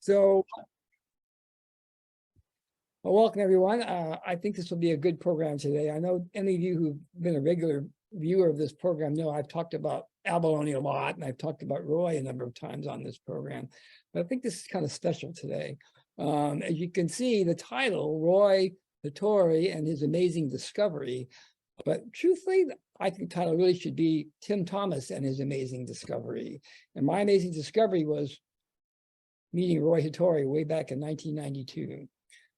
So, well, welcome everyone. I think this will be a good program today. I know any of you who've been a regular viewer of this program know I've talked about abalone a lot, and I've talked about Roy a number of times on this program, but I think this is kind of special today. As you can see, the title, Roy Hattori and His Amazing Discovery, but truthfully, I think the title really should be Tim Thomas and His Amazing Discovery. And my amazing discovery was meeting Roy Hattori way back in 1992,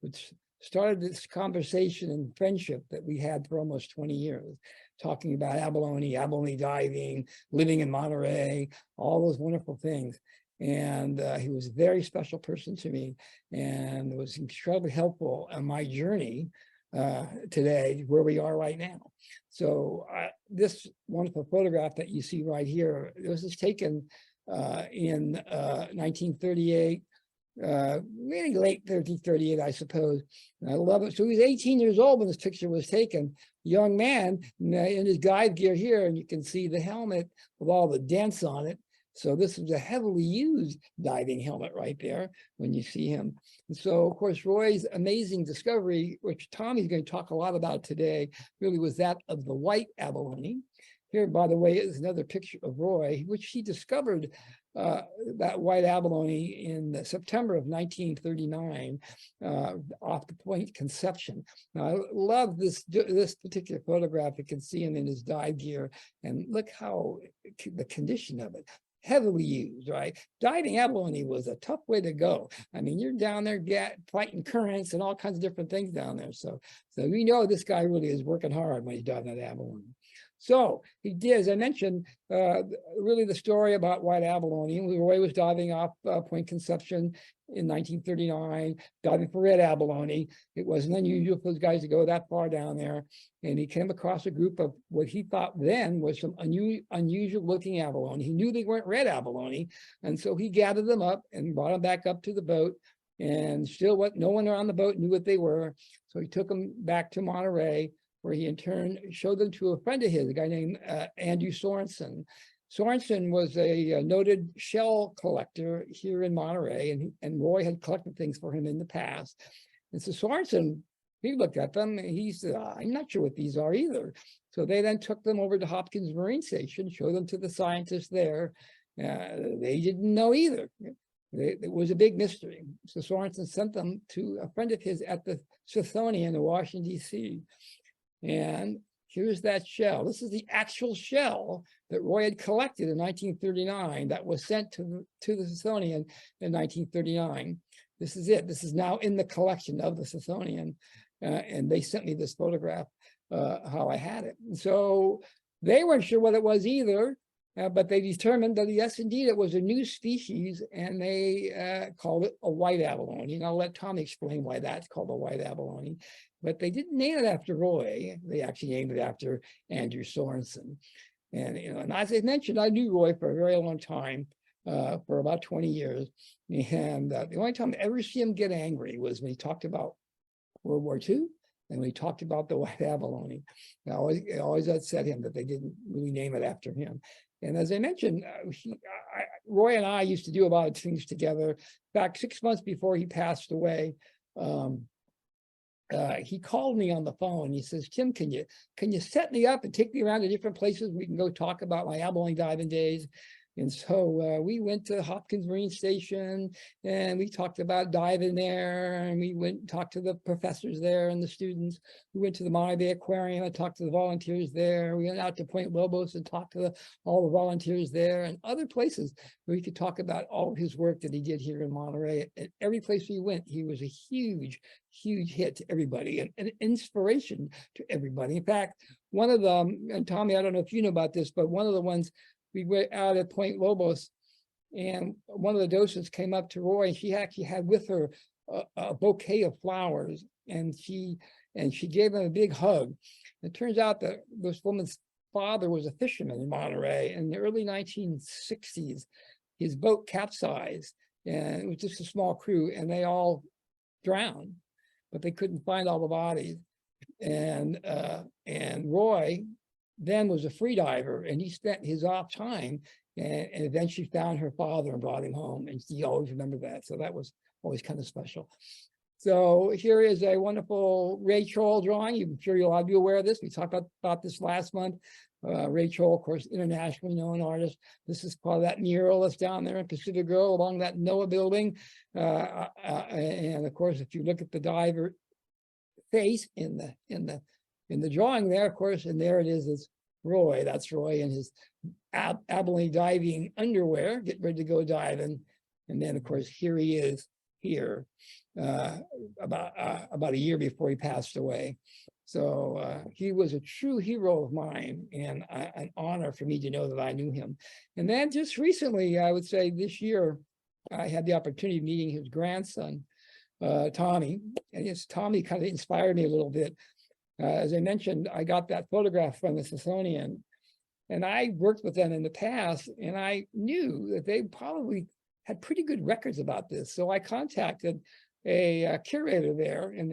which started this conversation and friendship that we had for almost 20 years, talking about abalone diving, living in Monterey, all those wonderful things. And he was a very special person to me, and was incredibly helpful on my journey today, where we are right now. So this wonderful photograph that you see right here, this was taken in 1938, really late 1938, I suppose. And I love it. So he was 18 years old when this picture was taken. Young man in his guide gear here, and you can see the helmet with all the dents on it. So this is a heavily used diving helmet right there when you see him. And so, of course, Roy's amazing discovery, which Tommy's going to talk a lot about today, really was that of the white abalone. Here, by the way, is another picture of Roy, which he discovered that white abalone in September of 1939 off the Point Conception. Now, I love this particular photograph. You can see him in his dive gear, and look how the condition of it. Heavily used, right? Diving abalone was a tough way to go. I mean, you're down there fighting currents and all kinds of different things down there. So we know this guy really is working hard when he's diving that abalone. So he did, as I mentioned, really the story about white abalone. Roy was diving off Point Conception in 1939, diving for red abalone. It wasn't unusual for those guys to go that far down there. And he came across a group of what he thought then was some unusual looking abalone. He knew they weren't red abalone. And so he gathered them up and brought them back up to the boat. And still no one on the boat knew what they were. So he took them back to Monterey, where he in turn showed them to a friend of his, a guy named Andrew Sorensen. Sorensen was a noted shell collector here in Monterey, and Roy had collected things for him in the past. And so Sorensen, he looked at them and he said, I'm not sure what these are either. So they then took them over to Hopkins Marine Station, showed them to the scientists there. They didn't know either. It was a big mystery. So Sorensen sent them to a friend of his at the Smithsonian in Washington, D.C. And here's that shell. This is the actual shell that Roy had collected in 1939 that was sent to the Smithsonian in 1939. This is it. This is now in the collection of the Smithsonian. And they sent me this photograph, how I had it. And so they weren't sure what it was either, but they determined that yes, indeed, it was a new species, and they called it a white abalone. And I'll let Tommy explain why that's called a white abalone. But they didn't name it after Roy. They actually named it after Andrew Sorensen. And, and as I mentioned, I knew Roy for a very long time, for about 20 years. And the only time I ever see him get angry was when he talked about World War II, and when he talked about the white abalone. It always upset him that they didn't really name it after him. And as I mentioned, Roy and I used to do a lot of things together. In fact, 6 months before he passed away, he called me on the phone. He says, Tim, can you set me up and take me around to different places we can go talk about my abalone diving days? And so we went to Hopkins Marine Station, and we talked about diving there, and we went and talked to the professors there and the students. We went to the Monterey Bay Aquarium. I talked to the volunteers there. We went out to Point Lobos and talked to all the volunteers there, and other places where we could talk about all of his work that he did here in Monterey. At every place we went, he was a huge hit to everybody, and an inspiration to everybody. In fact, one of them, and Tommy, I don't know if you know about this, but one of the ones, we were out at Point Lobos, and one of the docents came up to Roy, and she actually had with her a bouquet of flowers, and she gave him a big hug. It turns out that this woman's father was a fisherman in Monterey. In the early 1960s, his boat capsized, and it was just a small crew, and they all drowned, but they couldn't find all the bodies. And Roy then was a free diver, and he spent his off time and eventually found her father and brought him home. And she always remembered that. So that was always kind of special. So here is a wonderful Ray Troll drawing. I'm sure you'll all be aware of this. We talked about this last month. Ray Troll, of course, internationally known artist. This is part of that mural that's down there in Pacific Grove along that NOAA building. And of course, if you look at the diver face in the drawing there, of course, and there it is, it's Roy. That's Roy in his abalone diving underwear, getting ready to go diving. And then, of course, here he is here about a year before he passed away. So he was a true hero of mine, and an honor for me to know that I knew him. And then just recently, I would say this year, I had the opportunity of meeting his grandson, Tommy. And Tommy kind of inspired me a little bit. As I mentioned, I got that photograph from the Smithsonian, and I worked with them in the past, and I knew that they probably had pretty good records about this. So I contacted a curator there in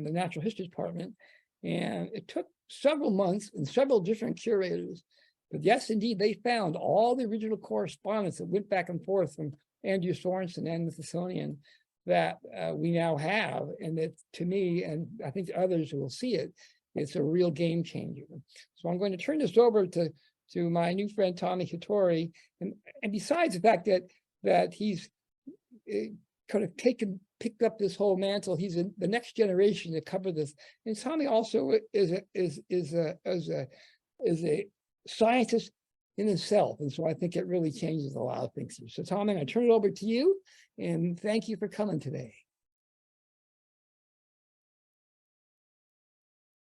the Natural History Department, and it took several months and several different curators. But yes, indeed, they found all the original correspondence that went back and forth from Andrew Sorensen and the Smithsonian that we now have. And that, to me, and I think others will see it, it's a real game changer. So I'm going to turn this over to my new friend, Tommy Hattori. And besides the fact that he's kind of picked up this whole mantle, he's in the next generation to cover this. And Tommy also is a scientist in himself. And so I think it really changes a lot of things here. So Tommy, I'm going to turn it over to you, and thank you for coming today.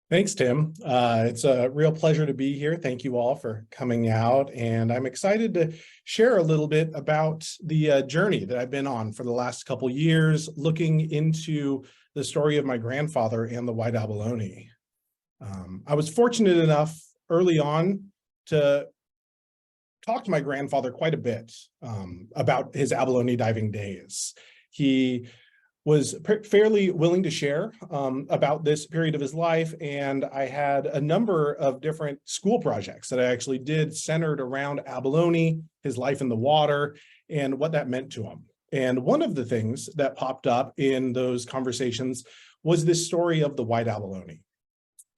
Thanks, Tim. It's a real pleasure to be here. Thank you all for coming out. And I'm excited to share a little bit about the journey that I've been on for the last couple years, looking into the story of my grandfather and the white abalone. I was fortunate enough early on to talk to my grandfather quite a bit about his abalone diving days. He was fairly willing to share about this period of his life. And I had a number of different school projects that I actually did centered around abalone, his life in the water, and what that meant to him. And one of the things that popped up in those conversations was this story of the white abalone.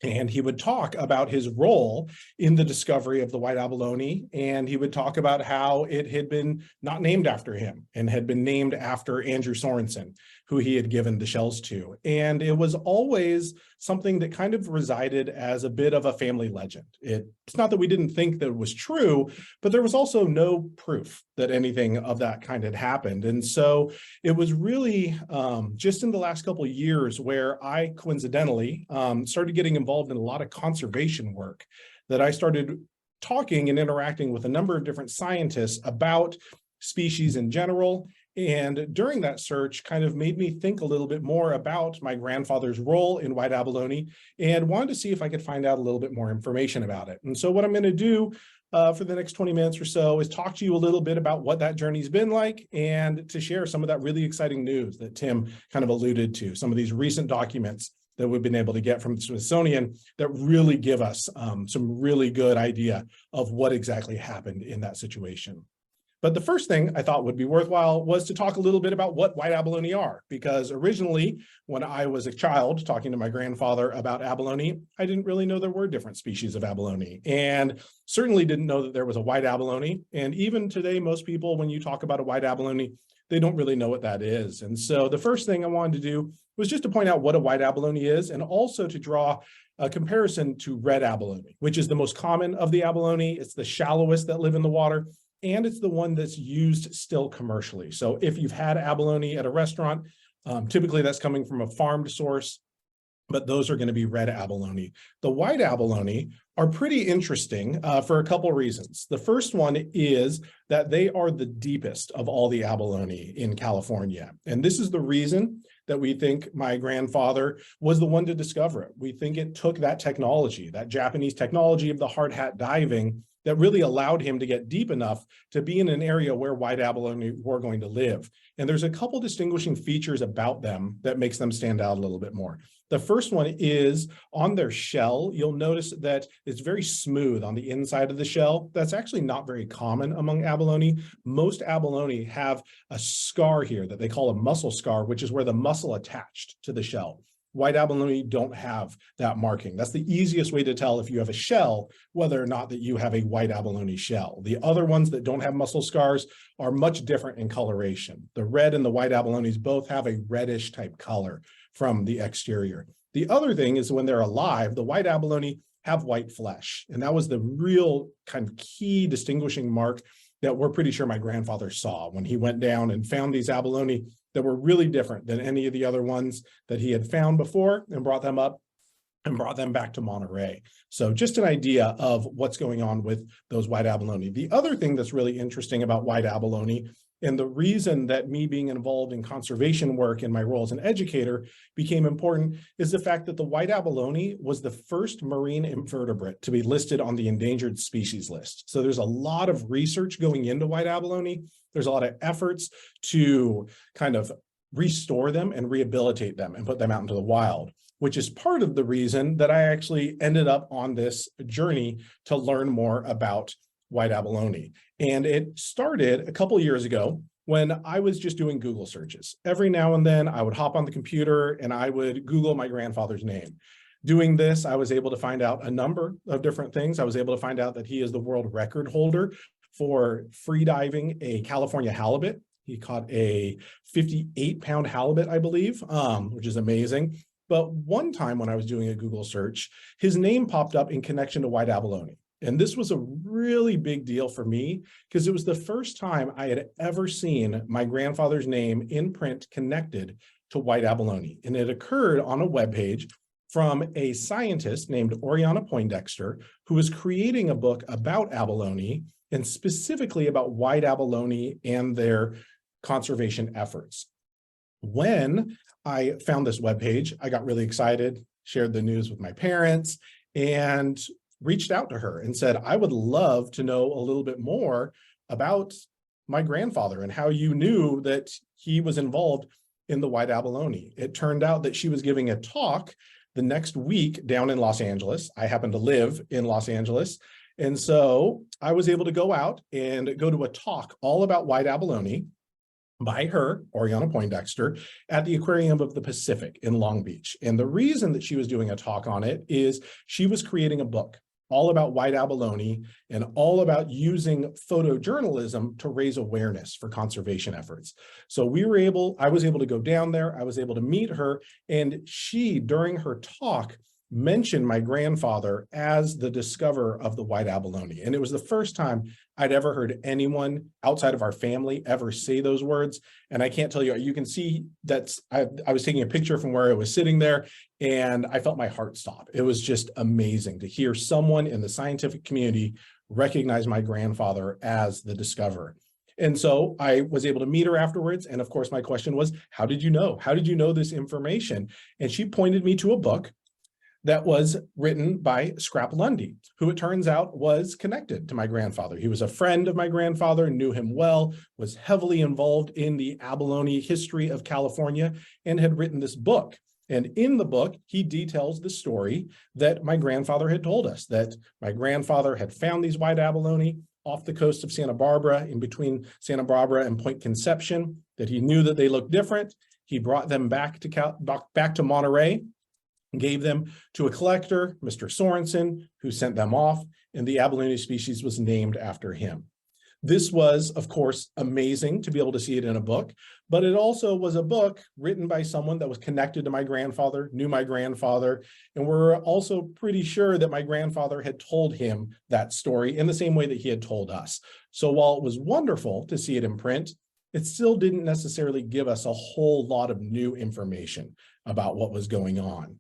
And he would talk about his role in the discovery of the white abalone, and he would talk about how it had been not named after him and had been named after Andrew Sorensen, who he had given the shells to. And it was always something that kind of resided as a bit of a family legend. It's not that we didn't think that it was true, but there was also no proof that anything of that kind had happened. And so it was really just in the last couple of years where I coincidentally started getting involved in a lot of conservation work, that I started talking and interacting with a number of different scientists about species in general. And during that search kind of made me think a little bit more about my grandfather's role in white abalone, and wanted to see if I could find out a little bit more information about it. And so what I'm going to do for the next 20 minutes or so is talk to you a little bit about what that journey's been like, and to share some of that really exciting news that Tim kind of alluded to, some of these recent documents that we've been able to get from the Smithsonian that really give us some really good idea of what exactly happened in that situation. But the first thing I thought would be worthwhile was to talk a little bit about what white abalone are, because originally when I was a child talking to my grandfather about abalone, I didn't really know there were different species of abalone, and certainly didn't know that there was a white abalone. And even today, most people, when you talk about a white abalone, they don't really know what that is. And so the first thing I wanted to do was just to point out what a white abalone is, and also to draw a comparison to red abalone, which is the most common of the abalone. It's the shallowest that live in the water, and it's the one that's used still commercially. So if you've had abalone at a restaurant, typically that's coming from a farmed source, but those are going to be red abalone. The white abalone are pretty interesting for a couple reasons. The first one is that they are the deepest of all the abalone in California. And this is the reason that we think my grandfather was the one to discover it. We think it took that technology, that Japanese technology of the hard hat diving, that really allowed him to get deep enough to be in an area where white abalone were going to live. And there's a couple distinguishing features about them that makes them stand out a little bit more. The first one is on their shell, you'll notice that it's very smooth on the inside of the shell. That's actually not very common among abalone. Most abalone have a scar here that they call a muscle scar, which is where the muscle attached to the shell. White abalone don't have that marking. That's the easiest way to tell if you have a shell, whether or not that you have a white abalone shell. The other ones that don't have muscle scars are much different in coloration. The red and the white abalones both have a reddish type color from the exterior. The other thing is when they're alive, the white abalone have white flesh. And that was the real kind of key distinguishing mark that we're pretty sure my grandfather saw when he went down and found these abalone that were really different than any of the other ones that he had found before, and brought them up and brought them back to Monterey. So just an idea of what's going on with those white abalone. The other thing that's really interesting about white abalone, and the reason that me being involved in conservation work in my role as an educator became important, is the fact that the white abalone was the first marine invertebrate to be listed on the endangered species list. So there's a lot of research going into white abalone. There's a lot of efforts to kind of restore them and rehabilitate them and put them out into the wild, which is part of the reason that I actually ended up on this journey to learn more about white abalone. And it started a couple of years ago when I was just doing Google searches. Every now and then I would hop on the computer and I would Google my grandfather's name. Doing this, I was able to find out a number of different things. I was able to find out that he is the world record holder for free diving a California halibut. He caught a 58-pound halibut, I believe, which is amazing. But one time when I was doing a Google search, his name popped up in connection to white abalone. And this was a really big deal for me because it was the first time I had ever seen my grandfather's name in print connected to white abalone. And it occurred on a webpage from a scientist named Oriana Poindexter, who was creating a book about abalone and specifically about white abalone and their conservation efforts. When I found this webpage, I got really excited, shared the news with my parents, and reached out to her and said, I would love to know a little bit more about my grandfather and how you knew that he was involved in the white abalone. It turned out that she was giving a talk the next week down in Los Angeles. I happen to live in Los Angeles. And so I was able to go out and go to a talk all about white abalone by her, Oriana Poindexter, at the Aquarium of the Pacific in Long Beach. And the reason that she was doing a talk on it is she was creating a book all about white abalone and all about using photojournalism to raise awareness for conservation efforts. So I was able to go down there, I was able to meet her, and she, during her talk, mentioned my grandfather as the discoverer of the white abalone. And it was the first time I'd ever heard anyone outside of our family ever say those words. And I can't tell you, you can see that I was taking a picture from where I was sitting there and I felt my heart stop. It was just amazing to hear someone in the scientific community recognize my grandfather as the discoverer. And so I was able to meet her afterwards. And of course, my question was, how did you know? How did you know this information? And she pointed me to a book that was written by Scrap Lundy, who it turns out was connected to my grandfather. He was a friend of my grandfather, knew him well, was heavily involved in the abalone history of California, and had written this book. And in the book, he details the story that my grandfather had told us, that my grandfather had found these white abalone off the coast of Santa Barbara, in between Santa Barbara and Point Conception, that he knew that they looked different. He brought them back to Monterey, gave them to a collector, Mr. Sorensen, who sent them off, and the abalone species was named after him. This was, of course, amazing to be able to see it in a book, but it also was a book written by someone that was connected to my grandfather, knew my grandfather, and we're also pretty sure that my grandfather had told him that story in the same way that he had told us. So while it was wonderful to see it in print, it still didn't necessarily give us a whole lot of new information about what was going on.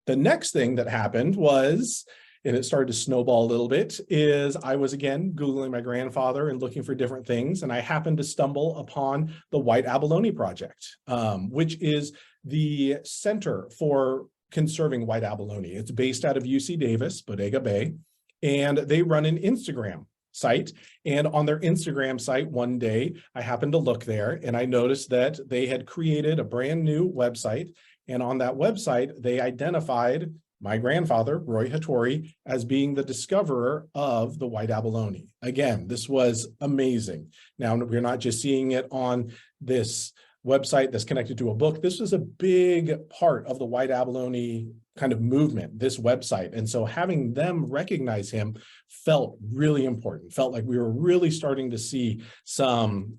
The next thing that happened was, and it started to snowball a little bit, is I was again Googling my grandfather and looking for different things. And I happened to stumble upon the White Abalone Project, which is the Center for Conserving White Abalone. It's based out of UC Davis, Bodega Bay. and they run an Instagram site. And on their Instagram site, one day, I happened to look there and I noticed that they had created a brand new website. And on that website, they identified my grandfather, Roy Hattori, as being the discoverer of the white abalone. Again, this was amazing. Now, we're not just seeing it on this website that's connected to a book. This was a big part of the white abalone kind of movement, this website. And so having them recognize him felt really important, felt like we were really starting to see some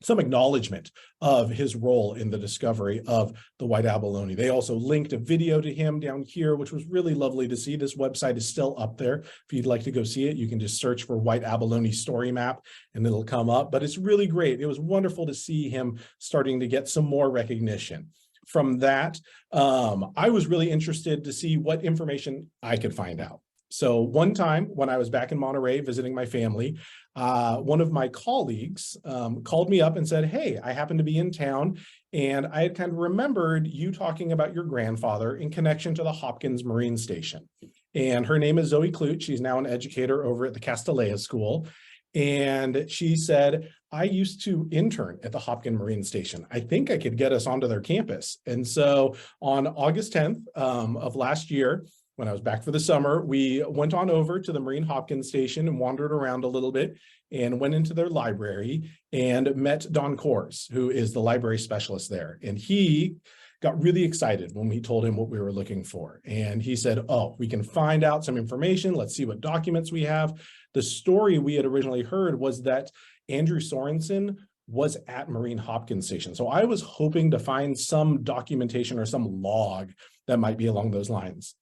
acknowledgement of his role in the discovery of the white abalone. They also linked a video to him down here, which was really lovely to see. This website is still up there. If you'd like to go see it, you can just search for white abalone story map and it'll come up, but it's really great. It was wonderful to see him starting to get some more recognition. From that, I was really interested to see what information I could find out. So one time when I was back in Monterey visiting my family, one of my colleagues called me up and said, hey, I happen to be in town and I had kind of remembered you talking about your grandfather in connection to the Hopkins Marine Station. And her name is Zoe Clute. She's now an educator over at the Castellea School. And she said, I used to intern at the Hopkins Marine Station. I think I could get us onto their campus. And so on August 10th of last year, when I was back for the summer, we went on over to the Marine Hopkins Station and wandered around a little bit and went into their library and met Don Kors, who is the library specialist there. And he got really excited when we told him what we were looking for. And he said, oh, we can find out some information. Let's see what documents we have. The story we had originally heard was that Andrew Sorensen was at Marine Hopkins Station. So I was hoping to find some documentation or some log that might be along those lines.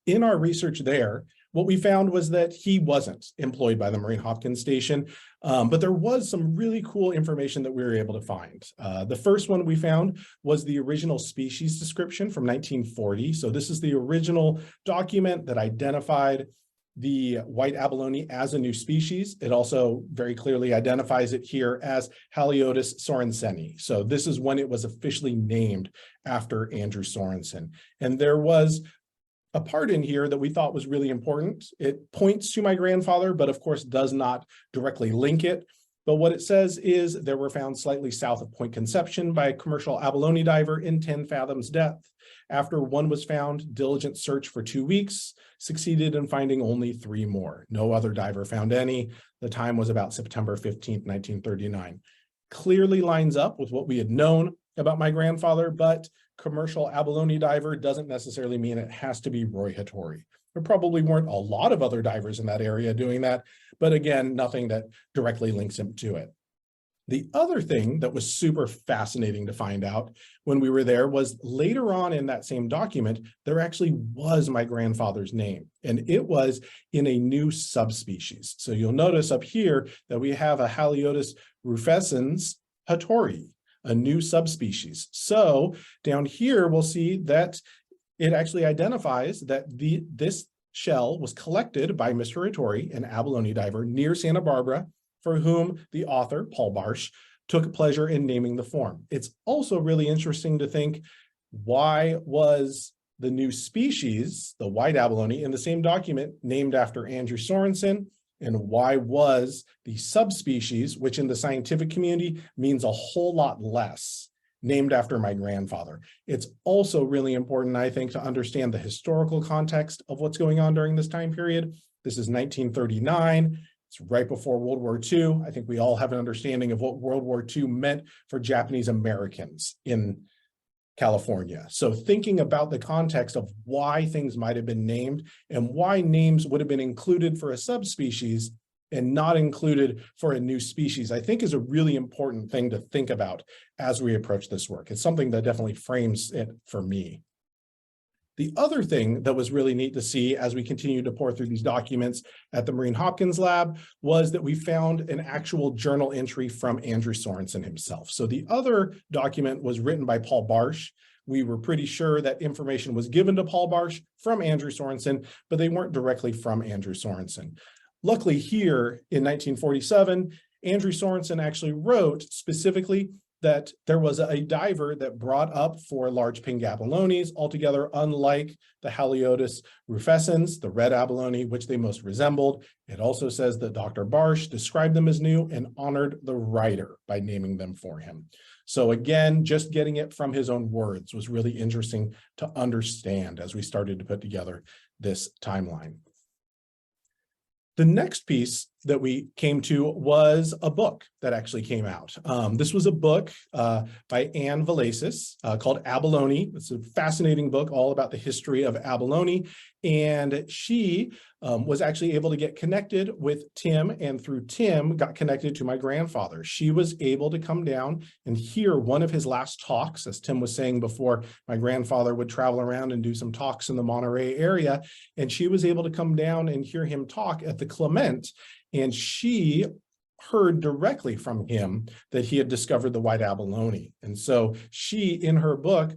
In our research there, what we found was that he wasn't employed by the Marine Hopkins Station, but there was some really cool information that we were able to find. The first one we found was the original species description from 1940. So this is the original document that identified the white abalone as a new species. It also very clearly identifies it here as Haliotis sorenseni. So this is when it was officially named after Andrew Sorensen. And there was a part in here that we thought was really important. It points to my grandfather, but of course does not directly link it. But what it says is there were found slightly south of Point Conception by a commercial abalone diver in 10 fathoms depth. After one was found, diligent search for 2 weeks succeeded in finding only 3 more. No other diver found any. The time was about September 15th, 1939. Clearly lines up with what we had known about my grandfather, but commercial abalone diver doesn't necessarily mean it has to be Roy Hattori. There probably weren't a lot of other divers in that area doing that, but again, nothing that directly links him to it. The other thing that was super fascinating to find out when we were there was later on in that same document, there actually was my grandfather's name, and it was in a new subspecies. So you'll notice up here that we have a Haliotis rufescens Hattori, a new subspecies. So down here, we'll see that it actually identifies that this shell was collected by Mr. Hattori, an abalone diver near Santa Barbara, for whom the author, Paul Barsh, took pleasure in naming the form. It's also really interesting to think, why was the new species, the white abalone, in the same document named after Andrew Sorensen? And why was the subspecies, which in the scientific community means a whole lot less, named after my grandfather? It's also really important, I think, to understand the historical context of what's going on during this time period. This is 1939. It's right before World War II. I think we all have an understanding of what World War II meant for Japanese Americans in California. So thinking about the context of why things might have been named and why names would have been included for a subspecies and not included for a new species, I think is a really important thing to think about as we approach this work. It's something that definitely frames it for me. The other thing that was really neat to see as we continued to pour through these documents at the Marine Hopkins lab was that we found an actual journal entry from Andrew Sorensen himself. So the other document was written by Paul Barsh. We were pretty sure that information was given to Paul Barsh from Andrew Sorensen, but they weren't directly from Andrew Sorensen. Luckily here in 1947, Andrew Sorensen actually wrote specifically that there was a diver that brought up 4 large pink abalones, altogether unlike the Haliotis rufescens, the red abalone, which they most resembled. It also says that Dr. Barsh described them as new and honored the writer by naming them for him. So again, just getting it from his own words was really interesting to understand as we started to put together this timeline. The next piece that we came to was a book that actually came out. This was a book by Anne Valasis called Abalone. It's a fascinating book all about the history of abalone. And she was actually able to get connected with Tim, and through Tim got connected to my grandfather. She was able to come down and hear one of his last talks. As Tim was saying before, my grandfather would travel around and do some talks in the Monterey area, and she was able to come down and hear him talk at the Clement. And she heard directly from him that he had discovered the white abalone. And so she, in her book,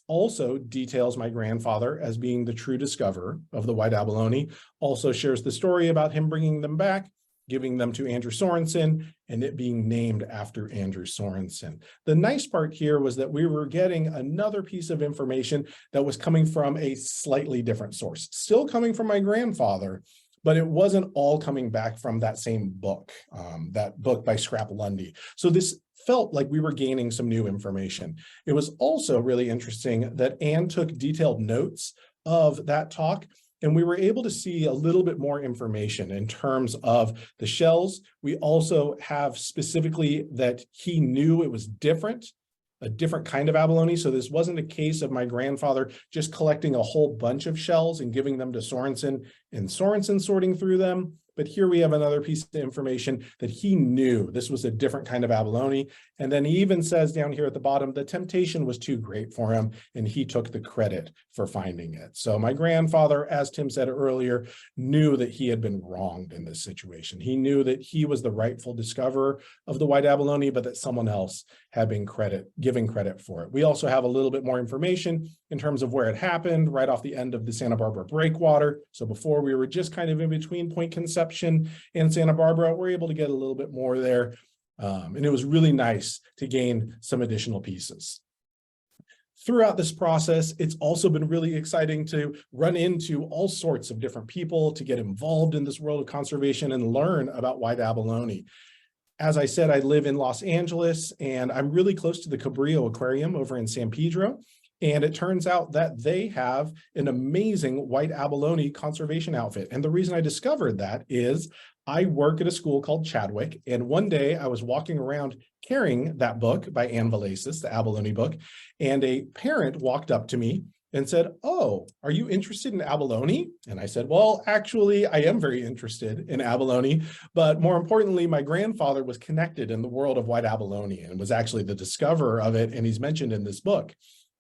also details my grandfather as being the true discoverer of the white abalone, also shares the story about him bringing them back, giving them to Andrew Sorensen, and it being named after Andrew Sorensen. The nice part here was that we were getting another piece of information that was coming from a slightly different source, still coming from my grandfather, but it wasn't all coming back from that same book, that book by Scrap Lundy. So this felt like we were gaining some new information. It was also really interesting that Anne took detailed notes of that talk, and we were able to see a little bit more information in terms of the shells. We also have specifically that he knew it was different, a different kind of abalone. So this wasn't a case of my grandfather just collecting a whole bunch of shells and giving them to Sorensen and Sorensen sorting through them. But here we have another piece of information that he knew this was a different kind of abalone. And then he even says down here at the bottom, the temptation was too great for him, and he took the credit for finding it. So my grandfather, as Tim said earlier, knew that he had been wronged in this situation. He knew that he was the rightful discoverer of the white abalone, but that someone else had been giving credit for it. We also have a little bit more information in terms of where it happened, right off the end of the Santa Barbara breakwater. So before we were just kind of in between Point Conception and Santa Barbara, we're able to get a little bit more there. And it was really nice to gain some additional pieces. Throughout this process, it's also been really exciting to run into all sorts of different people, to get involved in this world of conservation and learn about white abalone. As I said, I live in Los Angeles, and I'm really close to the Cabrillo Aquarium over in San Pedro. And it turns out that they have an amazing white abalone conservation outfit. And the reason I discovered that is I work at a school called Chadwick. And one day I was walking around carrying that book by Anne Valasis, the abalone book, and a parent walked up to me and said, "Oh, are you interested in abalone?" And I said, "Well, actually, I am very interested in abalone, but more importantly, my grandfather was connected in the world of white abalone and was actually the discoverer of it, and he's mentioned in this book."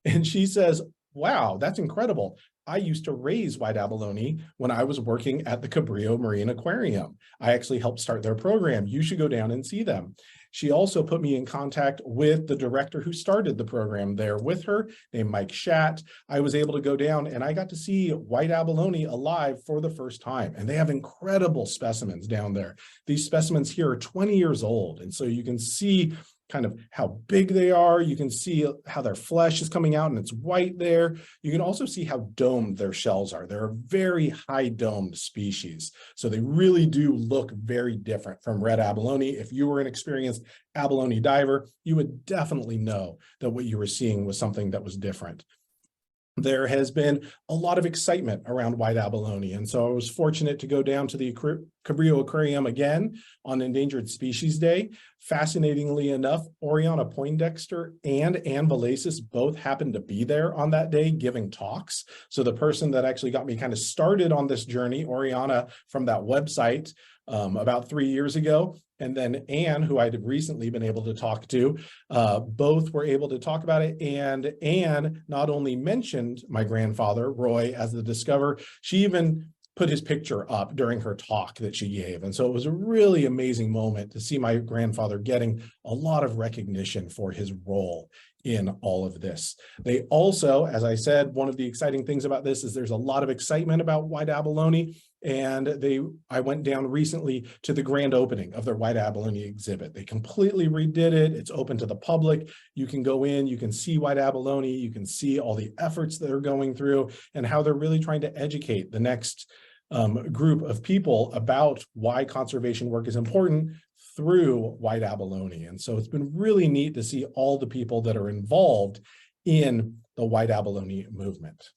And she says, "Wow, that's incredible. I used to raise white abalone when I was working at the Cabrillo Marine Aquarium. I actually helped start their program. You should go down and see them." She also put me in contact with the director who started the program there with her, named Mike Schatt. I was able to go down and I got to see white abalone alive for the first time. And they have incredible specimens down there. These specimens here are 20 years old. And so you can see kind of how big they are. You can see how their flesh is coming out and it's white there. You can also see how domed their shells are. They're a very high domed species. So they really do look very different from red abalone. If you were an experienced abalone diver, you would definitely know that what you were seeing was something that was different. There has been a lot of excitement around white abalone. And so I was fortunate to go down to the Cabrillo Aquarium again on Endangered Species Day. Fascinatingly enough, Oriana Poindexter and Anne Valasis both happened to be there on that day giving talks. So the person that actually got me kind of started on this journey, Oriana from that website about 3 years ago, and then Anne, who I'd recently been able to talk to, both were able to talk about it. And Anne not only mentioned my grandfather, Roy, as the discoverer, she even put his picture up during her talk that she gave. And so it was a really amazing moment to see my grandfather getting a lot of recognition for his role in all of this. They also, as I said, one of the exciting things about this is there's a lot of excitement about white abalone. And I went down recently to the grand opening of their white abalone exhibit. They completely redid it. It's open to the public. You can go in, you can see white abalone, you can see all the efforts that they're going through and how they're really trying to educate the next group of people about why conservation work is important through white abalone. And so it's been really neat to see all the people that are involved in the white abalone movement.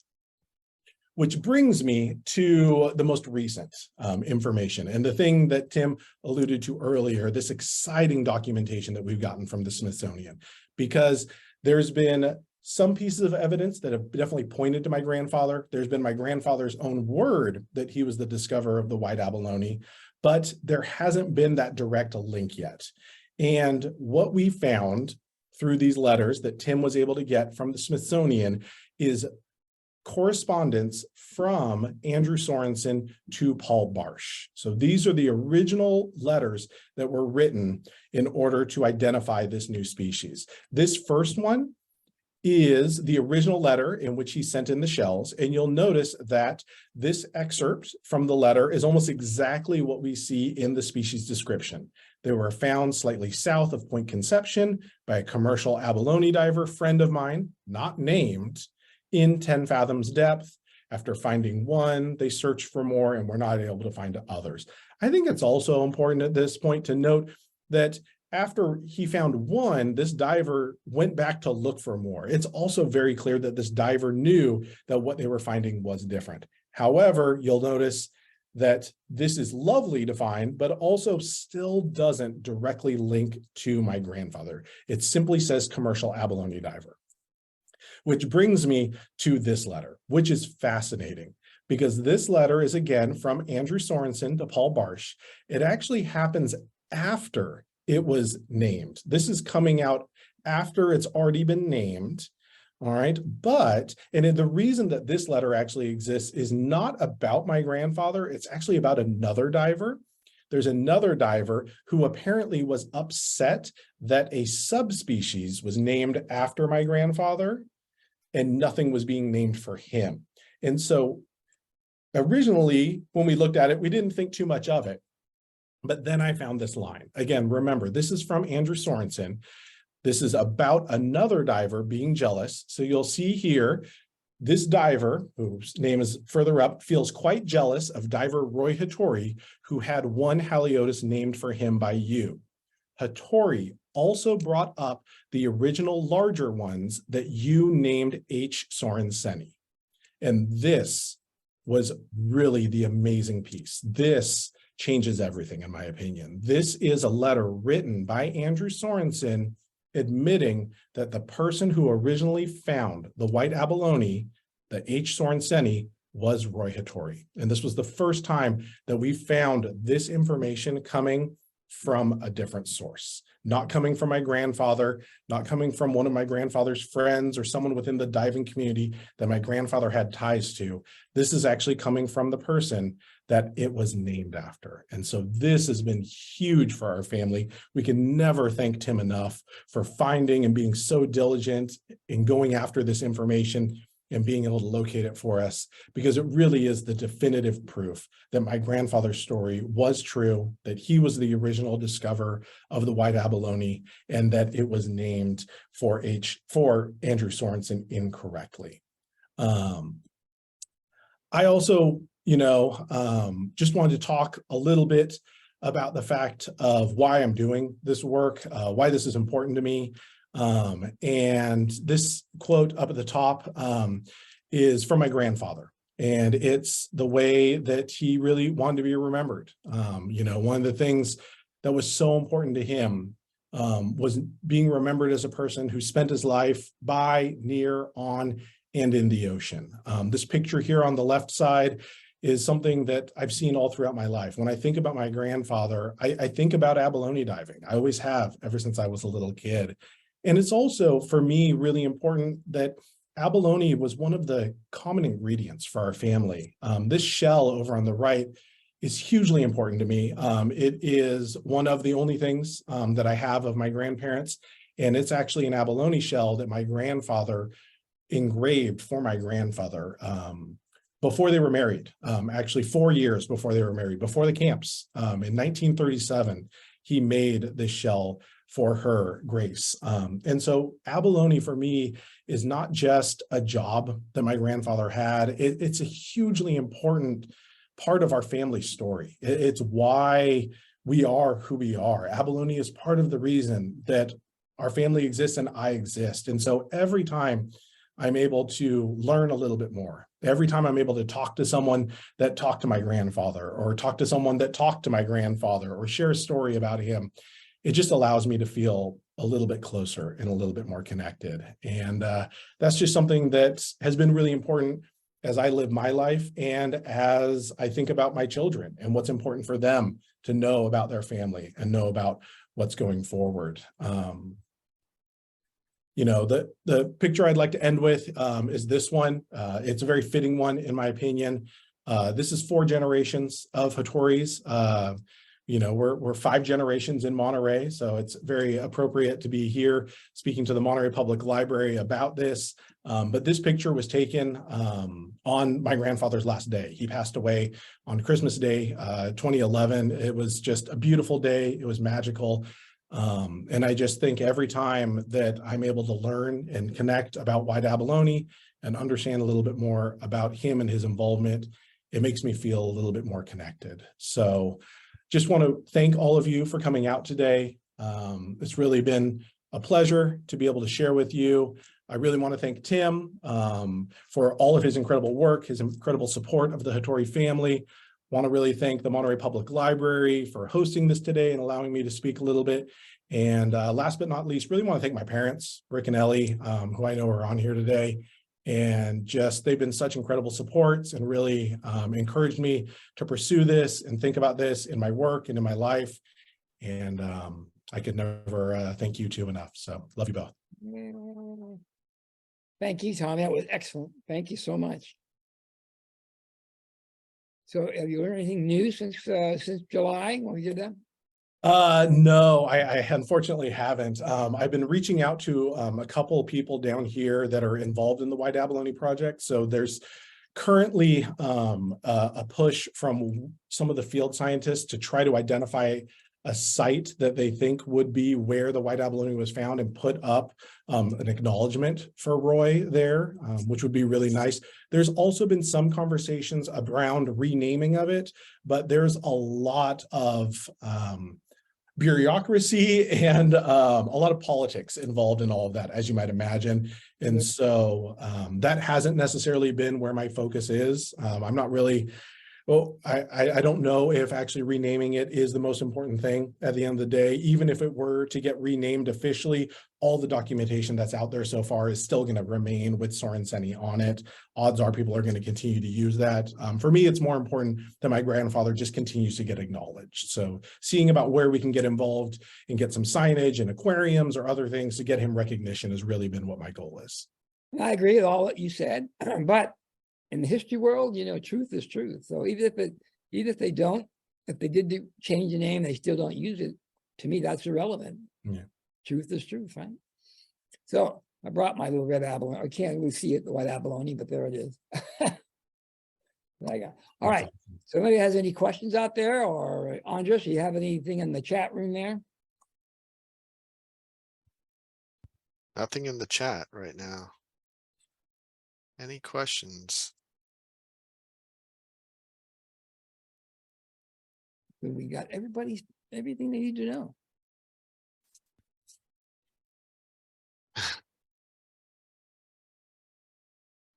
Which brings me to the most recent information and the thing that Tim alluded to earlier, this exciting documentation that we've gotten from the Smithsonian, because there's been some pieces of evidence that have definitely pointed to my grandfather. There's been my grandfather's own word that he was the discoverer of the white abalone, but there hasn't been that direct link yet. And what we found through these letters that Tim was able to get from the Smithsonian is correspondence from Andrew Sorensen to Paul Barsh. So these are the original letters that were written in order to identify this new species. This first one is the original letter in which he sent in the shells. And you'll notice that this excerpt from the letter is almost exactly what we see in the species description. They were found slightly south of Point Conception by a commercial abalone diver friend of mine, not named, in 10 fathoms depth. After finding one, they searched for more and were not able to find others. I think it's also important at this point to note that after he found one, this diver went back to look for more. It's also very clear that this diver knew that what they were finding was different. However, you'll notice that this is lovely to find, but also still doesn't directly link to my grandfather. It simply says commercial abalone diver. Which brings me to this letter, which is fascinating because this letter is again from Andrew Sorensen to Paul Barsh. It actually happens after it was named. This is coming out after it's already been named. All right. And the reason that this letter actually exists is not about my grandfather. It's actually about another diver. There's another diver who apparently was upset that a subspecies was named after my grandfather and nothing was being named for him. And so originally, when we looked at it, we didn't think too much of it. But then I found this line. Again, remember, this is from Andrew Sorensen. This is about another diver being jealous. So you'll see here, this diver, whose name is further up, feels quite jealous of diver Roy Hattori, who had one haliotis named for him by you. Hattori also brought up the original larger ones that you named H. Sorenseni. And this was really the amazing piece. This changes everything, in my opinion. This is a letter written by Andrew Sorensen admitting that the person who originally found the white abalone, the H. Sorenseni, was Roy Hattori. And this was the first time that we found this information coming from a different source, not coming from my grandfather, not coming from one of my grandfather's friends or someone within the diving community that my grandfather had ties to. This is actually coming from the person that it was named after. And so this has been huge for our family. We can never thank Tim enough for finding and being so diligent in going after this information and being able to locate it for us, because it really is the definitive proof that my grandfather's story was true, that he was the original discoverer of the white abalone, and that it was named for Andrew Sorensen incorrectly. I also, just wanted to talk a little bit about the fact of why I'm doing this work, why this is important to me. And this quote up at the top is from my grandfather, and it's the way that he really wanted to be remembered. One of the things that was so important to him was being remembered as a person who spent his life by, near, on, and in the ocean. This picture here on the left side is something that I've seen all throughout my life. When I think about my grandfather, I think about abalone diving. I always have, ever since I was a little kid. And it's also, for me, really important that abalone was one of the common ingredients for our family. This shell over on the right is hugely important to me. It is one of the only things that I have of my grandparents, and it's actually an abalone shell that my grandfather engraved for my grandfather before they were married, actually 4 years before they were married, before the camps, in 1937, he made this shell for her, Grace. And so abalone for me is not just a job that my grandfather had. It's a hugely important part of our family story. It's why we are who we are. Abalone is part of the reason that our family exists and I exist. And so every time I'm able to learn a little bit more, every time I'm able to talk to someone that talked to my grandfather, or talk to someone that talked to my grandfather, or share a story about him, it just allows me to feel a little bit closer and a little bit more connected. And that's just something that has been really important as I live my life and as I think about my children and what's important for them to know about their family and know about what's going forward. You know, the picture I'd like to end with is this one. It's a very fitting one, in my opinion. This is 4 generations of Hattoris. You know, we're 5 generations in Monterey, so it's very appropriate to be here speaking to the Monterey Public Library about this. But this picture was taken on my grandfather's last day. He passed away on Christmas Day, 2011. It was just a beautiful day. It was magical. And I just think every time that I'm able to learn and connect about White Abalone and understand a little bit more about him and his involvement, it makes me feel a little bit more connected. So just want to thank all of you for coming out today. It's really been a pleasure to be able to share with you. I really want to thank Tim for all of his incredible work, his incredible support of the Hattori family. Want to really thank the Monterey Public Library for hosting this today and allowing me to speak a little bit. And last but not least, really want to thank my parents, Rick and Ellie, who I know are on here today. And just, they've been such incredible supports and really encouraged me to pursue this and think about this in my work and in my life. And I could never thank you two enough. So love you both. Thank you, Tom. That was excellent. Thank you so much. So have you learned anything new since July when we did that? No, I unfortunately haven't. I've been reaching out to a couple of people down here that are involved in the White Abalone project. So there's currently a push from some of the field scientists to try to identify a site that they think would be where the White Abalone was found and put up an acknowledgement for Roy there, which would be really nice. There's also been some conversations around renaming of it, but there's a lot of bureaucracy and a lot of politics involved in all of that, as you might imagine. And so that hasn't necessarily been where my focus is. I'm not really, well, I don't know if actually renaming it is the most important thing at the end of the day. Even if it were to get renamed officially, all the documentation that's out there so far is still going to remain with Sorenseni on it. Odds are people are going to continue to use that. For me, it's more important that my grandfather just continues to get acknowledged. So seeing about where we can get involved and get some signage and aquariums or other things to get him recognition has really been what my goal is. I agree with all that you said, but in the history world, you know, truth is truth. So even if they did change the name, they still don't use it. To me, that's irrelevant. Yeah. Truth is truth, right? So I brought my little red abalone. I can't really see it, the white abalone, but there it is. All right. So anybody has any questions out there, or Andres, you have anything in the chat room there? Nothing in the chat right now. Any questions? We got everything they need to know.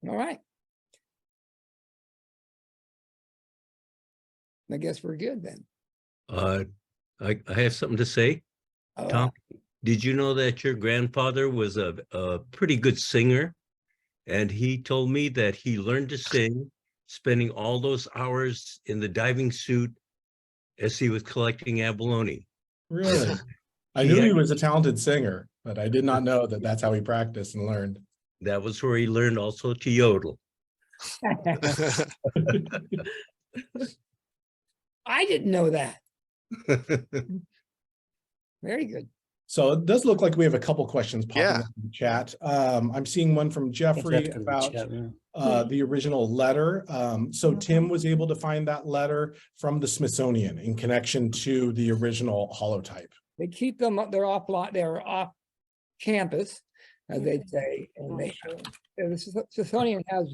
All right. I guess we're good then. I have something to say. Tom, did you know that your grandfather was a pretty good singer? And he told me that he learned to sing, spending all those hours in the diving suit as he was collecting abalone. Really? I knew he was a talented singer, but I did not know that that's how he practiced and learned. That was where he learned also to yodel. I didn't know that. Very good. So it does look like we have a couple questions popping Yeah. up in the chat. I'm seeing one from Jeffrey Jeff put in the about chat, yeah. the original letter. So Tim was able to find that letter from the Smithsonian in connection to the original holotype. They keep them, they're off campus, as they say, and the Smithsonian has,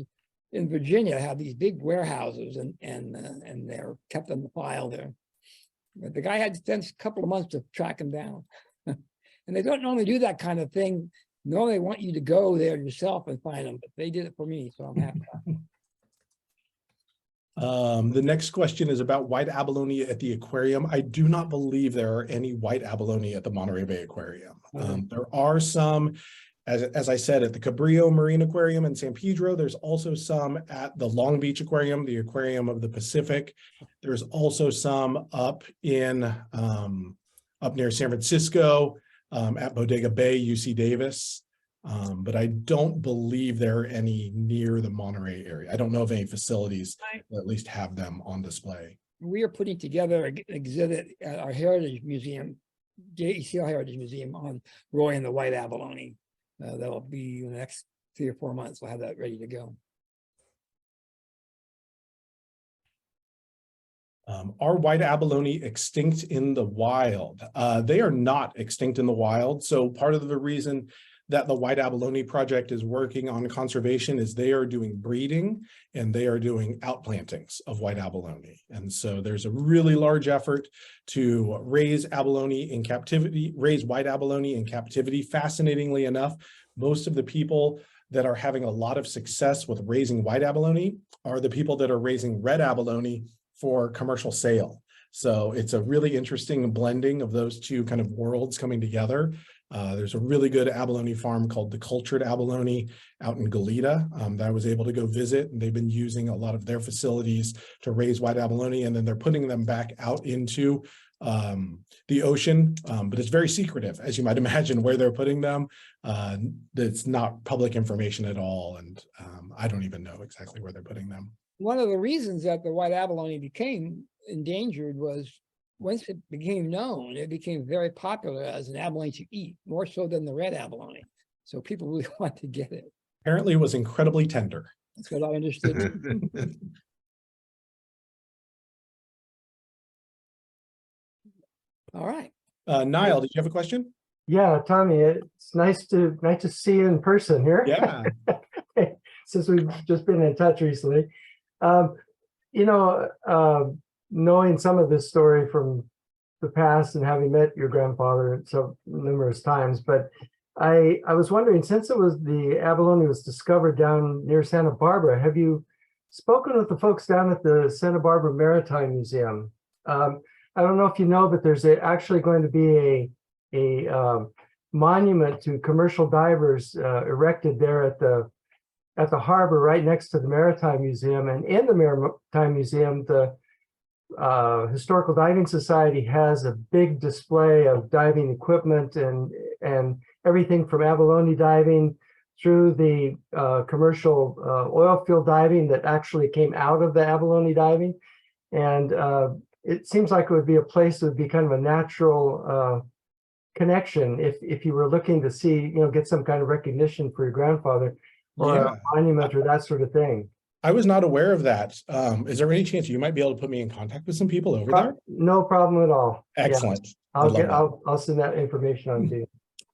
in Virginia, have these big warehouses and they're kept in the file there. But the guy had to spend a couple of months to track him down. And they don't normally do that kind of thing. Normally they want you to go there yourself and find them, but they did it for me, so I'm happy. The next question is about white abalone at the aquarium. I do not believe there are any white abalone at the Monterey Bay Aquarium. There are some, as I said, at the Cabrillo Marine Aquarium in San Pedro. There's also some at the Long Beach Aquarium, the Aquarium of the Pacific. There's also some up in up near San Francisco, at Bodega Bay, UC Davis. But I don't believe there are any near the Monterey area. I don't know of any facilities that at least have them on display. We are putting together an exhibit at our Heritage Museum, JECL Heritage Museum, on Roy and the white abalone. That'll be in the next 3 or 4 months. We'll have that ready to go. Are white abalone extinct in the wild? They are not extinct in the wild. So part of the reason that the White Abalone Project is working on conservation is they are doing breeding and they are doing outplantings of white abalone. And so there's a really large effort to raise abalone in captivity, raise white abalone in captivity. Fascinatingly enough, most of the people that are having a lot of success with raising white abalone are the people that are raising red abalone for commercial sale. So it's a really interesting blending of those two kind of worlds coming together. There's a really good abalone farm called the Cultured Abalone out in Goleta that I was able to go visit, and they've been using a lot of their facilities to raise white abalone, and then they're putting them back out into the ocean, but it's very secretive, as you might imagine, where they're putting them. It's not public information at all, and I don't even know exactly where they're putting them. One of the reasons that the white abalone became endangered was once it became known, it became very popular as an abalone to eat, more so than the red abalone. So people really want to get it. Apparently it was incredibly tender. That's what I understood. All right. Niall, did you have a question? Yeah, Tommy, it's nice to see you in person here. Yeah. Since we've just been in touch recently. Knowing some of this story from the past and having met your grandfather so numerous times, but I was wondering, since the abalone was discovered down near Santa Barbara, have you spoken with the folks down at the Santa Barbara Maritime Museum? I don't know if you know, but there's actually going to be a monument to commercial divers erected there at the harbor right next to the Maritime Museum. And in the Maritime Museum, the Historical Diving Society has a big display of diving equipment and everything from abalone diving through the commercial oil field diving that actually came out of the abalone diving. And it seems like it would be a place that would be kind of a natural connection if you were looking to see, get some kind of recognition for your grandfather, or a monument or that sort of thing. I was not aware of that. Is there any chance you might be able to put me in contact with some people over there? No problem at all. Excellent. Yeah. I'll send that information on to you.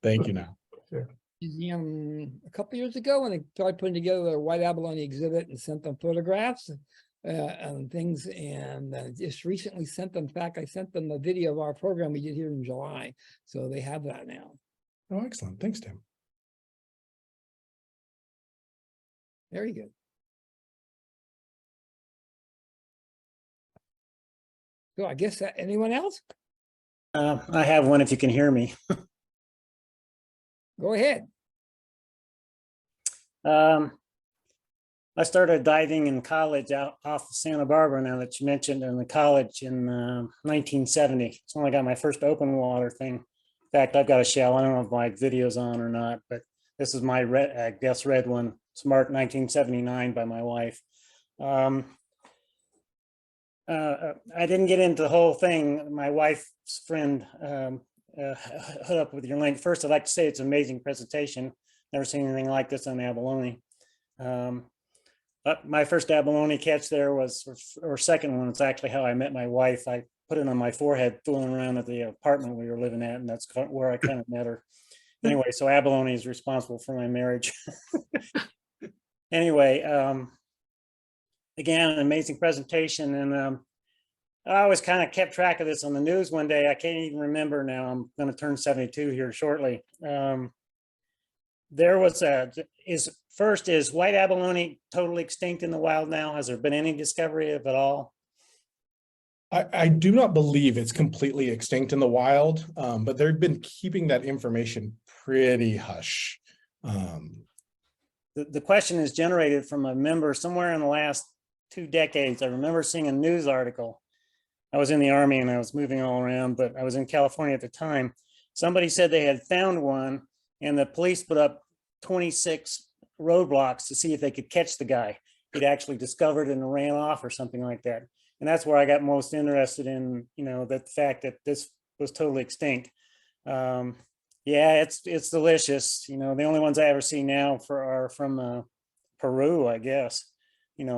Thank you now. Sure. Museum a couple years ago when they started putting together their white abalone exhibit and sent them photographs and things, and just recently sent them back. I sent them a video of our program we did here in July, so they have that now. Oh, excellent. Thanks, Tim. Very good. So I guess anyone else? I have one if you can hear me. Go ahead. I started diving in college out off of Santa Barbara, now that you mentioned, in the college in 1970. It's when I got my first open water thing. In fact, I've got a shell. I don't know if my video's on or not, but this is my red, I guess, red one. It's marked 1979 by my wife. I didn't get into the whole thing. My wife's friend hook up with your link. First, I'd like to say it's an amazing presentation. Never seen anything like this on abalone. My first abalone catch there was, or second one, it's actually how I met my wife. I put it on my forehead fooling around at the apartment we were living at, and that's where I kind of met her. Anyway, so abalone is responsible for my marriage. Anyway, again, an amazing presentation, and I always kind of kept track of this on the news one day. I can't even remember now. I'm going to turn 72 here shortly. There was is white abalone totally extinct in the wild now? Has there been any discovery of it all? I do not believe it's completely extinct in the wild, but they've been keeping that information pretty hush. The question is generated from a member somewhere in the last 2 decades. I remember seeing a news article. I was in the Army and I was moving all around, but I was in California at the time. Somebody said they had found one, and the police put up 26 roadblocks to see if they could catch the guy. He'd actually discovered it and ran off or something like that. And that's where I got most interested in, the fact that this was totally extinct. Yeah, it's delicious. The only ones I ever see now are from Peru, I guess,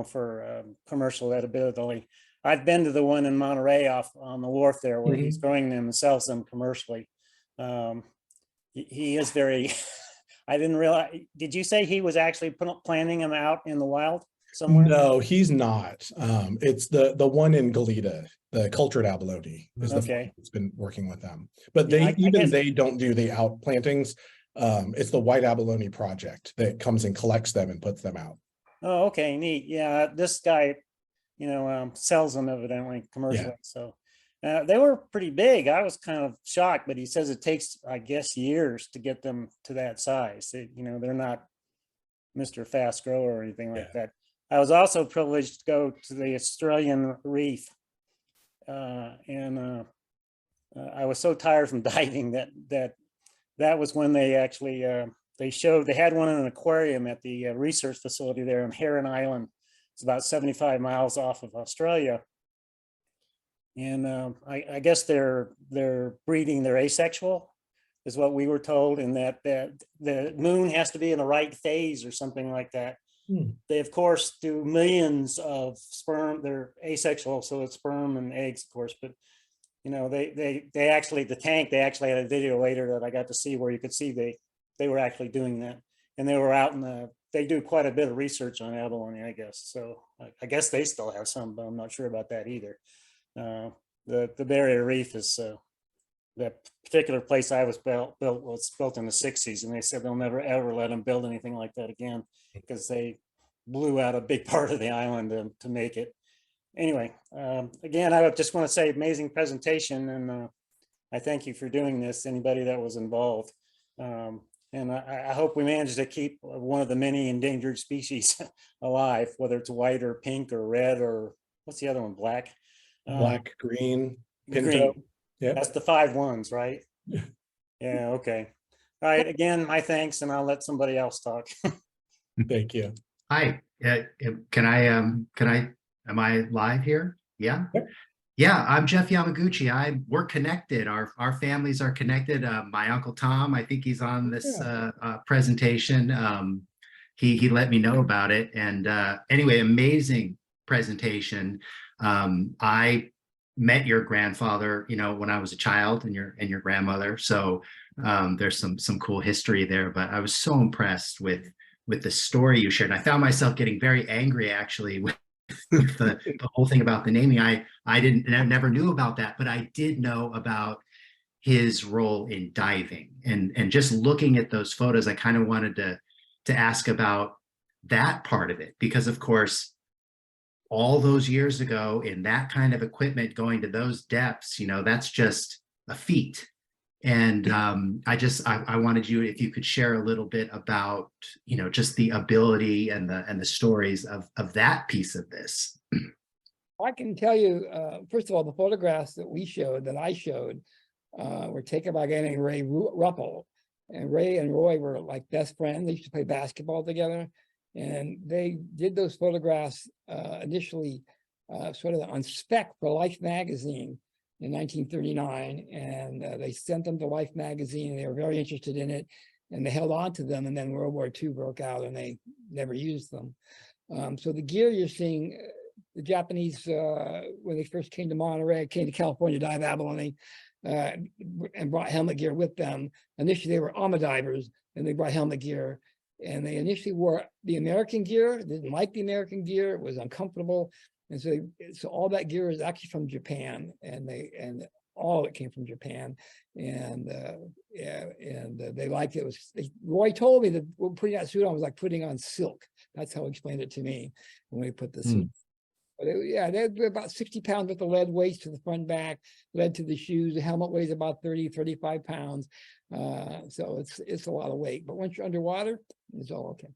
for commercial edibility. I've been to the one in Monterey off on the wharf there where he's growing them and sells them commercially. He is very, I didn't realize, did you say he was actually planting them out in the wild somewhere? No, he's not. It's the one in Goleta, the cultured abalone is the one that's been working with them. But they don't do the out plantings. It's the White Abalone Project that comes and collects them and puts them out. Oh, okay, neat. Yeah, this guy, sells them evidently commercially. Yeah. So they were pretty big. I was kind of shocked, but he says it takes, I guess, years to get them to that size. They're not Mr. Fast Grower or anything like that. I was also privileged to go to the Australian reef, and I was so tired from diving that was when they actually they had one in an aquarium at the research facility there on Heron Island. It's about 75 miles off of Australia, and I guess they're breeding. They're asexual, is what we were told, and that the moon has to be in the right phase or something like that. They of course do millions of sperm. They're asexual, so it's sperm and eggs, of course. But they actually, the tank, they actually had a video later that I got to see where you could see they were actually doing that, and they were out in they do quite a bit of research on abalone, I guess. So I guess they still have some, but I'm not sure about that either. The Barrier Reef is that particular place I was built in the 60s, and they said they'll never ever let them build anything like that again because they blew out a big part of the island to make it. Anyway, again, I just want to say amazing presentation, and I thank you for doing this, anybody that was involved. And I hope we manage to keep one of the many endangered species alive, whether it's white or pink or red or what's the other one, black? Black, green, pinto. Green. Yeah, that's the 5 ones, right? Yeah, okay. All right, again, my thanks, and I'll let somebody else talk. Thank you. Hi, am I live here? Yeah. Yeah, I'm Jeff Yamaguchi. We're connected. Our families are connected. My Uncle Tom, I think he's on this presentation. He let me know about it. And anyway, amazing presentation. I met your grandfather, when I was a child, and your grandmother. So there's some cool history there. But I was so impressed with the story you shared. And I found myself getting very angry, actually, with the whole thing about the naming. I never knew about that, but I did know about his role in diving, and just looking at those photos, I kind of wanted to ask about that part of it, because of course, all those years ago, in that kind of equipment, going to those depths, that's just a feat. And I wanted you, if you could share a little bit about, just the ability and the stories of that piece of this. I can tell you, first of all, the photographs that I showed, were taken by a guy named Ray Ruppel. And Ray and Roy were like best friends. They used to play basketball together. And they did those photographs initially sort of on spec for Life magazine. in 1939, and they sent them to Life magazine, and they were very interested in it, and they held on to them, and then World War II broke out, and they never used them. So the gear you're seeing, the Japanese, when they first came to Monterey, came to California to dive abalone, and brought helmet gear with them. Initially, they were armor divers, and they brought helmet gear. And they initially wore the American gear, didn't like the American gear, it was uncomfortable. And so all that gear is actually from Japan, and all of it came from Japan. And they liked it. Roy told me that putting that suit on was like putting on silk. That's how he explained it to me when we put the suit. But they're about 60 pounds with the lead weights to the front back, lead to the shoes. The helmet weighs about 35 pounds. So it's a lot of weight. But once you're underwater, it's all okay.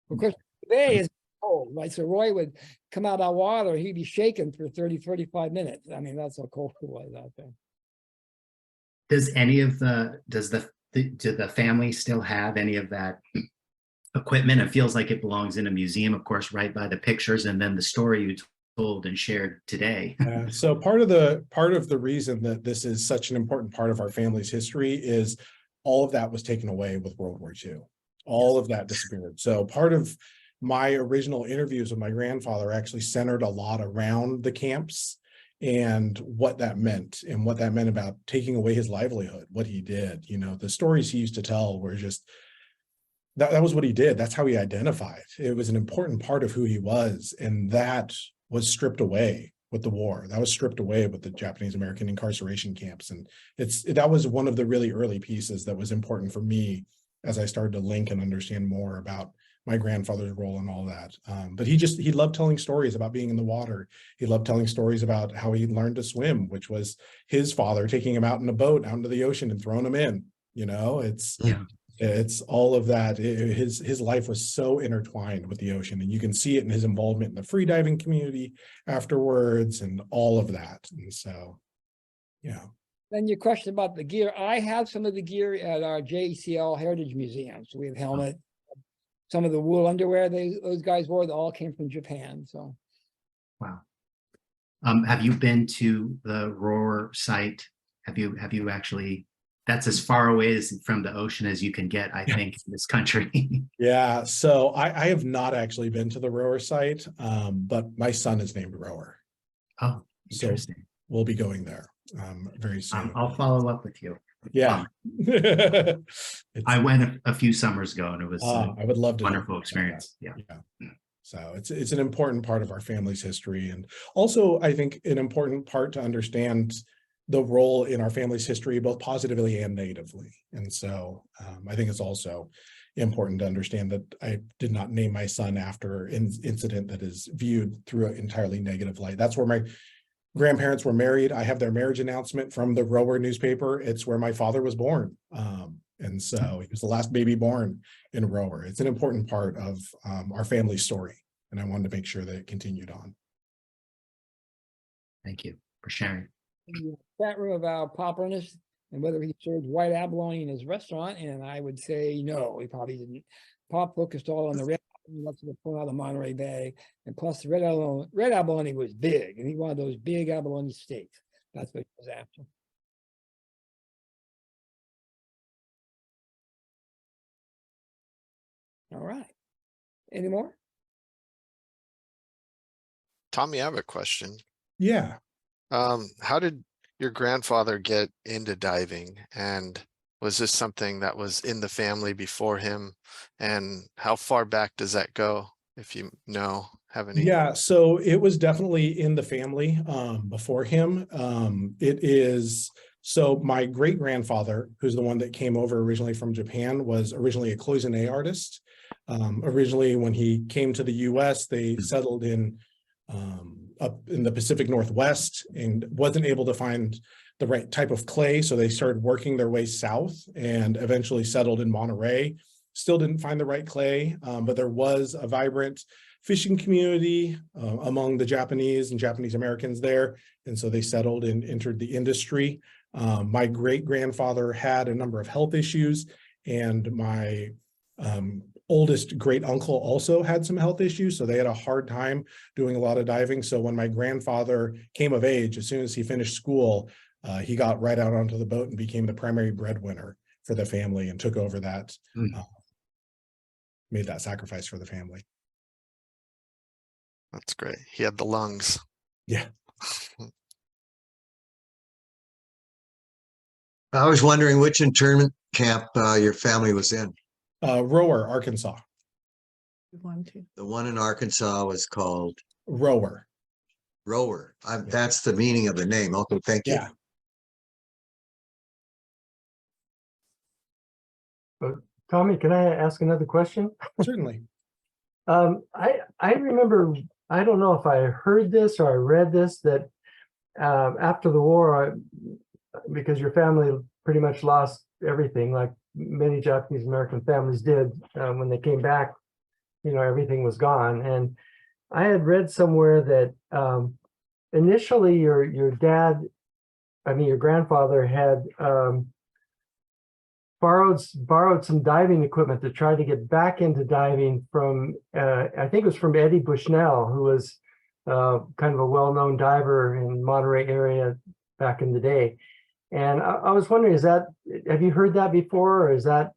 Of course, the bay is cold, right? So Roy would come out of water, he'd be shaking for 35 minutes. I mean, that's how cold it was out there. Does any of do the family still have any of that equipment? It feels like it belongs in a museum, of course, right by the pictures and then the story you told and shared today. So part of the reason that this is such an important part of our family's history is all of that was taken away with World War II. All of that disappeared. So part of my original interviews with my grandfather actually centered a lot around the camps and what that meant about taking away his livelihood, what he did. You know, the stories he used to tell were just, that was what he did. That's how he identified. It was an important part of who he was. And that was stripped away with the war. That was stripped away with the Japanese American incarceration camps. And that was one of the really early pieces that was important for me as I started to link and understand more about my grandfather's role and all that. But he loved telling stories about being in the water. He loved telling stories about how he learned to swim, which was his father taking him out in a boat out into the ocean and throwing him in. You know, it's all of that. His life was so intertwined with the ocean, and you can see it in his involvement in the free diving community afterwards and all of that. And so, yeah. Then your question about the gear. I have some of the gear at our JCL Heritage Museum. So we have helmet, some of the wool underwear those guys wore, that all came from Japan. So, wow. Have you been to the Roar site? Have you actually? That's as far away from the ocean as you can get, I think, in this country. Yeah. So I have not actually been to the Rower site, but my son is named Rower. Oh, interesting. So we'll be going there very soon. I'll follow up with you. Yeah. I went a few summers ago, and it was I would love to. Wonderful experience. Yeah. So it's an important part of our family's history, and also I think an important part to understand the role in our family's history, both positively and negatively. And so I think it's also important to understand that I did not name my son after an incident that is viewed through an entirely negative light. That's where my grandparents were married. I have their marriage announcement from the Rower newspaper. It's where my father was born. And so he was the last baby born in Rower. It's an important part of our family story. And I wanted to make sure that it continued on. Thank you for sharing. Chat room about Pop Ernest and whether he served white abalone in his restaurant, and I would say no, he probably didn't. Pop focused all on the red lots of the pull out of Monterey Bay, and plus the red abalone was big, and he wanted those big abalone steaks. That's what he was after. All right. Any more? Tommy, I have a question. Yeah. How did your grandfather get into diving, and was this something that was in the family before him, and how far back does that go, if you have any? Yeah, so it was definitely in the family before him. So my great grandfather, who's the one that came over originally from Japan, was originally a cloisonne artist. Originally, when he came to the US, they settled up in the Pacific Northwest and wasn't able to find the right type of clay. So they started working their way south and eventually settled in Monterey. Still didn't find the right clay, but there was a vibrant fishing community among the Japanese and Japanese Americans there. And so they settled and entered the industry. My great grandfather had a number of health issues, and my oldest great uncle also had some health issues, so they had a hard time doing a lot of diving. So when my grandfather came of age, as soon as he finished school, he got right out onto the boat and became the primary breadwinner for the family and took over that, made that sacrifice for the family. That's great. He had the lungs. Yeah. I was wondering which internment camp your family was in. Rower, Arkansas. The one in Arkansas was called Rower. Rower. That's the meaning of the name. Okay, thank you. Yeah. Tommy, can I ask another question? Certainly. I remember, I don't know if I heard this or I read this, that after the war, because your family pretty much lost everything, like many Japanese American families did when they came back, you know, everything was gone. And I had read somewhere that initially your dad, I mean, your grandfather had borrowed some diving equipment to try to get back into diving from, I think it was from Eddie Bushnell, who was kind of a well-known diver in Monterey area back in the day. And I was wondering, have you heard that before, or is that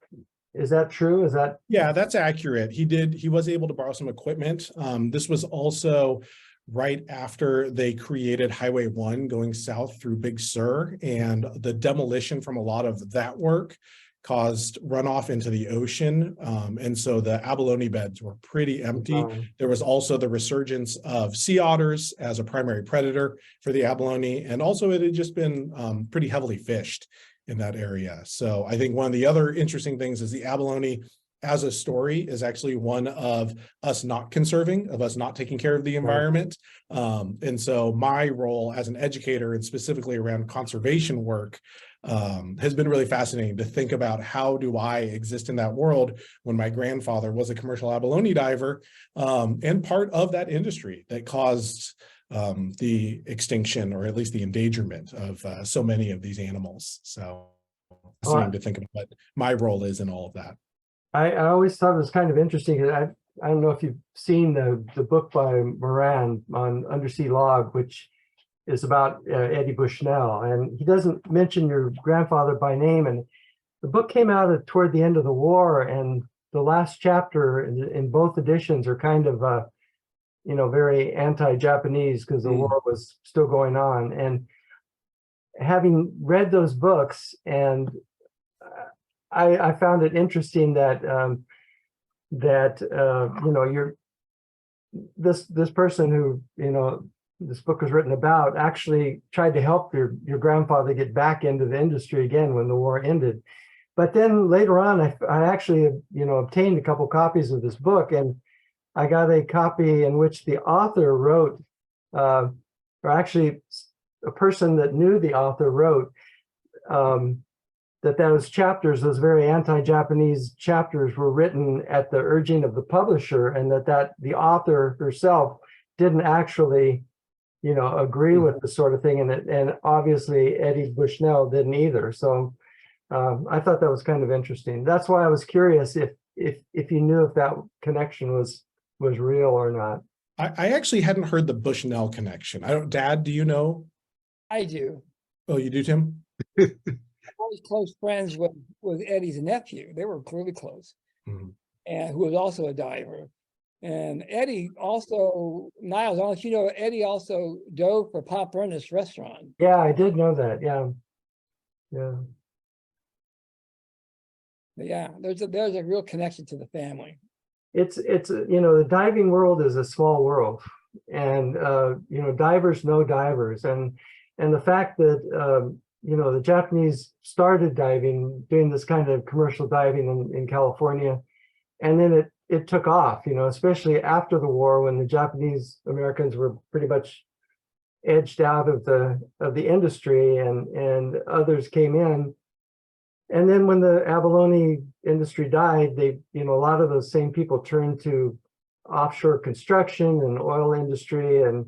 true? Is that? Yeah, that's accurate. He was able to borrow some equipment. This was also right after they created Highway 1 going south through Big Sur, and the demolition from a lot of that work caused runoff into the ocean. And so the abalone beds were pretty empty. There was also the resurgence of sea otters as a primary predator for the abalone. And also it had just been pretty heavily fished in that area. So I think one of the other interesting things is the abalone as a story is actually one of us not conserving, of us not taking care of the environment. And so my role as an educator, and specifically around conservation work, has been really fascinating to think about how do I exist in that world when my grandfather was a commercial abalone diver, and part of that industry that caused the extinction, or at least the endangerment of so many of these animals. So fascinating to think about what my role is in all of that. I always thought it was kind of interesting. I don't know if you've seen the book by Moran on Undersea Log, which is about Eddie Bushnell, and he doesn't mention your grandfather by name. And the book came out toward the end of the war, and the last chapter in both editions are kind of you know, very anti-Japanese because the war was still going on. And having read those books, and I found it interesting that you know, this person who, you know, this book was written about actually tried to help your grandfather get back into the industry again when the war ended. But then later on, I actually, you know, obtained a couple copies of this book, and I got a copy in which the author wrote, or actually a person that knew the author wrote, that those chapters, those very anti-Japanese chapters, were written at the urging of the publisher, and that the author herself didn't actually, you know, agree with the sort of thing, and obviously Eddie Bushnell didn't either. So I thought that was kind of interesting. That's why I was curious if you knew if that connection was real or not. I actually hadn't heard the Bushnell connection. Dad, do you know? I do. Oh, you do, Tim? I was close friends with Eddie's nephew. They were really close, and who was also a diver. And Eddie also, Niles, I don't know if you know, Eddie also dove for Pop Ernest Restaurant. Yeah, I did know that. Yeah. But yeah, there's a real connection to the family. It's you know, the diving world is a small world, and you know, divers know divers, and the fact that you know, the Japanese started diving, doing this kind of commercial diving in California, and then it took off, you know, especially after the war, when the Japanese Americans were pretty much edged out of the industry, and others came in. And then when the abalone industry died, you know, a lot of those same people turned to offshore construction and oil industry, and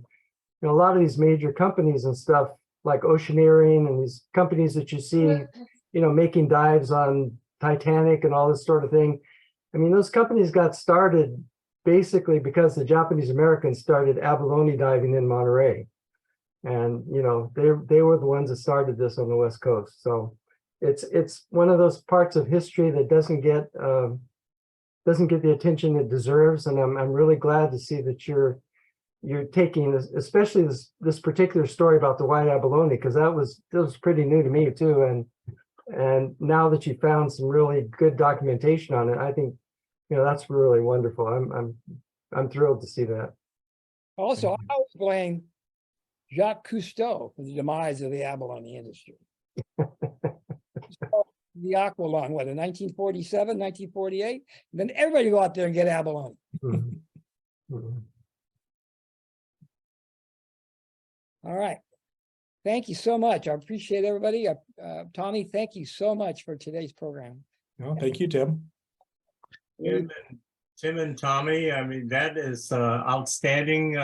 you know, a lot of these major companies and stuff like Oceaneering and these companies that you see, you know, making dives on Titanic and all this sort of thing, I mean, those companies got started basically because the Japanese Americans started abalone diving in Monterey. And, you know, they were the ones that started this on the West Coast. So it's one of those parts of history that doesn't get the attention it deserves. And I'm really glad to see that you're taking this, especially this particular story about the white abalone, because that was pretty new to me too. And now that you found some really good documentation on it, I think, you know, that's really wonderful. I'm thrilled to see that. Also, I always blame Jacques Cousteau for the demise of the abalone industry. The aqualung, what, in 1947, 1948? Then everybody go out there and get abalone. Mhm. Mhm. All right. Thank you so much. I appreciate everybody. Tommy, thank you so much for today's program. No, thank you, Tim. Tim and Tommy, I mean, that is outstanding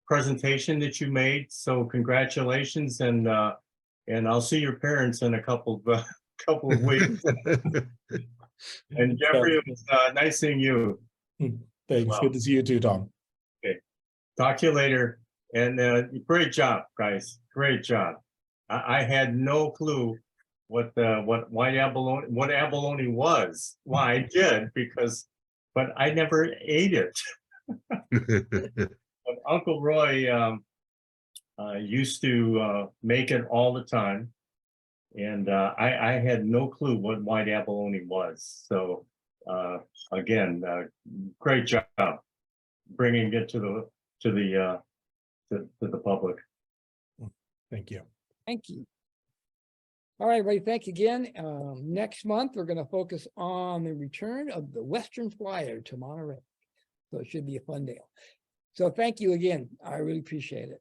presentation that you made. So congratulations, and I'll see your parents in a couple of weeks. And Jeffrey, it was nice seeing you. Thanks. Wow. Good to see you too, Tom. Okay, talk to you later. And great job, guys. Great job. I had no clue what white abalone, what abalone was. Well, I did but I never ate it. But Uncle Roy used to make it all the time, and I had no clue what white abalone was. So again, great job bringing it to the public. Thank you. Thank you. All right, everybody, thank you again. Next month, we're going to focus on the return of the Western Flyer to Monterey. So it should be a fun deal. So thank you again. I really appreciate it.